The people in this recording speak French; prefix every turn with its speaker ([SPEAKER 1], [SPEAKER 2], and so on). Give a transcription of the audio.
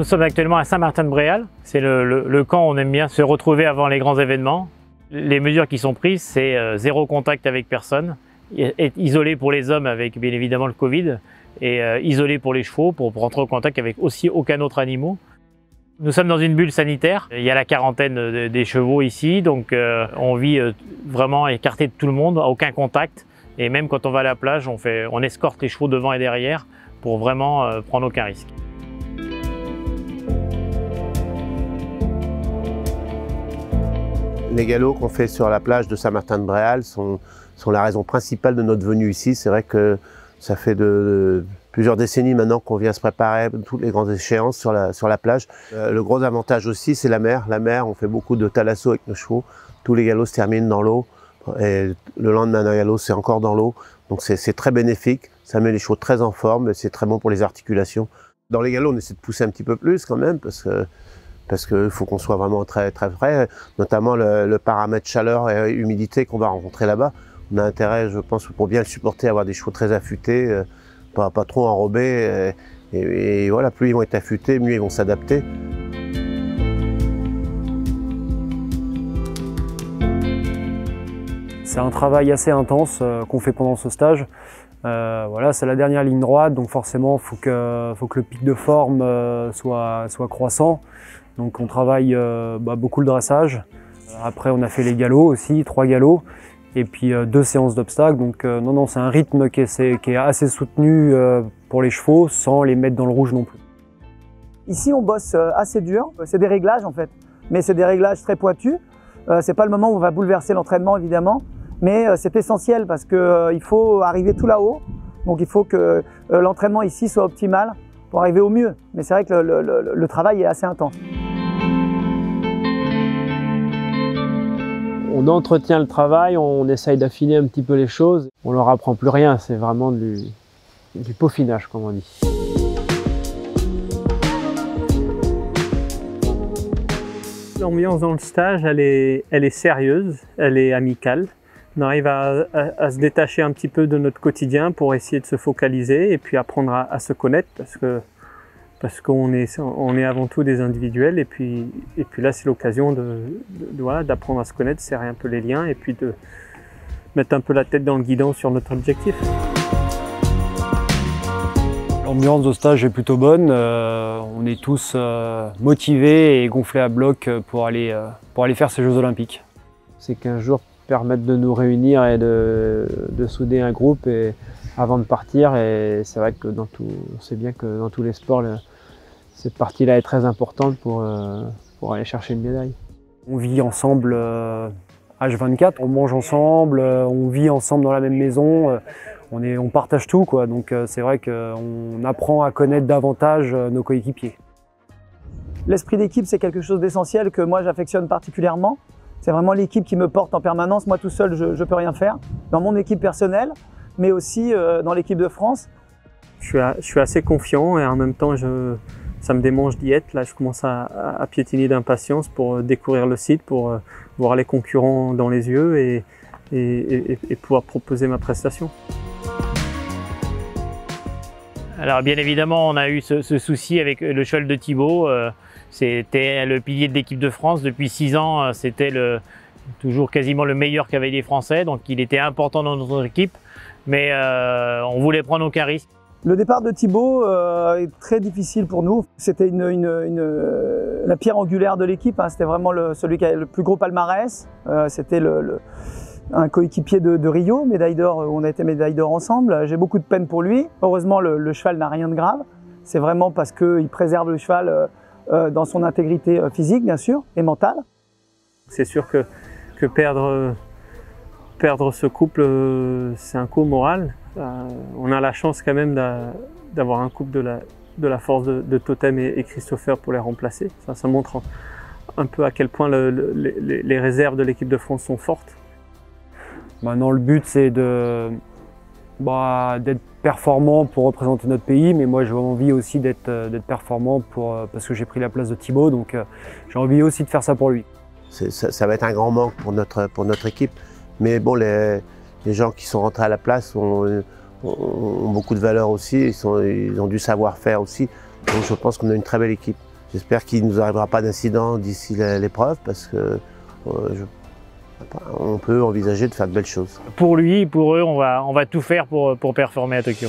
[SPEAKER 1] nous sommes actuellement à Saint-Martin-de-Bréal. C'est le camp où on aime bien se retrouver avant les grands événements. Les mesures qui sont prises, c'est zéro contact avec personne, être isolé pour les hommes avec bien évidemment le Covid, et isolé pour les chevaux pour rentrer en contact avec aussi aucun autre animal. Nous sommes dans une bulle sanitaire, il y a la quarantaine des chevaux ici, donc on vit vraiment écarté de tout le monde, aucun contact. Et même quand on va à la plage, on escorte les chevaux devant et derrière pour vraiment prendre aucun risque.
[SPEAKER 2] Les galops qu'on fait sur la plage de Saint-Martin-de-Bréal sont la raison principale de notre venue ici. C'est vrai que ça fait plusieurs décennies maintenant qu'on vient se préparer toutes les grandes échéances sur la plage. Le gros avantage aussi, c'est la mer. La mer, on fait beaucoup de thalasso avec nos chevaux. Tous les galops se terminent dans l'eau. Et le lendemain d'un galop, c'est encore dans l'eau. Donc c'est très bénéfique. Ça met les chevaux très en forme. C'est très bon pour les articulations. Dans les galops, on essaie de pousser un petit peu plus quand même parce qu'il faut qu'on soit vraiment très frais, notamment le paramètre chaleur et humidité qu'on va rencontrer là-bas. On a intérêt, je pense, pour bien le supporter, à avoir des chevaux très affûtés, pas trop enrobés. Et voilà, plus ils vont être affûtés, mieux ils vont s'adapter.
[SPEAKER 3] C'est un travail assez intense qu'on fait pendant ce stage. Voilà, c'est la dernière ligne droite, donc forcément, faut que le pic de forme soit croissant. Donc on travaille beaucoup le dressage. Après on a fait les galops aussi, 3 galops, et puis 2 séances d'obstacles. Donc non, c'est un rythme qui est assez soutenu pour les chevaux, sans les mettre dans le rouge non plus.
[SPEAKER 4] Ici on bosse assez dur, c'est des réglages en fait, mais c'est des réglages très pointus. C'est pas le moment où on va bouleverser l'entraînement évidemment, mais c'est essentiel parce qu'il faut arriver tout là-haut. Donc il faut que l'entraînement ici soit optimal pour arriver au mieux. Mais c'est vrai que le travail est assez intense.
[SPEAKER 5] On entretient le travail, on essaye d'affiner un petit peu les choses. On leur apprend plus rien, c'est vraiment du peaufinage comme on dit.
[SPEAKER 6] L'ambiance dans le stage, elle est sérieuse, elle est amicale. On arrive à se détacher un petit peu de notre quotidien pour essayer de se focaliser et puis apprendre à se connaître parce qu'on est avant tout des individuels et puis là c'est l'occasion d'apprendre à se connaître, serrer un peu les liens et puis de mettre un peu la tête dans le guidon sur notre objectif.
[SPEAKER 3] L'ambiance au stage est plutôt bonne, on est tous motivés et gonflés à bloc pour aller faire ces Jeux Olympiques.
[SPEAKER 5] Ces 15 jours permettent de nous réunir et de souder un groupe avant de partir. Et c'est vrai que on sait bien que dans tous les sports, cette partie-là est très importante pour aller chercher une médaille.
[SPEAKER 3] On vit ensemble H24, on mange ensemble, on vit ensemble dans la même maison, on partage tout, quoi. Donc c'est vrai qu'on apprend à connaître davantage nos coéquipiers.
[SPEAKER 4] L'esprit d'équipe, c'est quelque chose d'essentiel que moi j'affectionne particulièrement. C'est vraiment l'équipe qui me porte en permanence. Moi tout seul, je ne peux rien faire. Dans mon équipe personnelle, mais aussi dans l'équipe de France.
[SPEAKER 6] Je suis assez confiant et en même temps, ça me démange d'y être. Là, je commence à piétiner d'impatience pour découvrir le site, pour voir les concurrents dans les yeux et pouvoir proposer ma prestation.
[SPEAKER 1] Alors bien évidemment, on a eu ce souci avec le cheval de Thibaut. C'était le pilier de l'équipe de France. Depuis 6 ans, c'était toujours quasiment le meilleur cavalier français. Donc il était important dans notre équipe, mais on voulait prendre aucun risque.
[SPEAKER 4] Le départ de Thibaut est très difficile pour nous. C'était la pierre angulaire de l'équipe. Hein. C'était vraiment celui qui avait le plus gros palmarès. C'était un coéquipier de Rio, médaille d'or, on a été médaille d'or ensemble. J'ai beaucoup de peine pour lui. Heureusement, le cheval n'a rien de grave. C'est vraiment parce qu'il préserve le cheval dans son intégrité physique, bien sûr, et mentale.
[SPEAKER 6] C'est sûr que perdre ce couple, c'est un coup moral. On a la chance quand même d'avoir un couple de la force de Totem et Christopher pour les remplacer. Ça montre un peu à quel point les réserves de l'équipe de France sont fortes.
[SPEAKER 3] Maintenant, le but, c'est d'être performant pour représenter notre pays, mais moi j'ai envie aussi d'être performant parce que j'ai pris la place de Thibaut, donc j'ai envie aussi de faire ça pour lui.
[SPEAKER 2] Ça va être un grand manque pour notre équipe, mais bon, les gens qui sont rentrés à la place ont beaucoup de valeur aussi, ils ont du savoir-faire aussi, donc je pense qu'on a une très belle équipe. J'espère qu'il ne nous arrivera pas d'incident d'ici l'épreuve parce que on peut envisager de faire de belles choses.
[SPEAKER 1] Pour lui, pour eux, on va tout faire pour performer à Tokyo.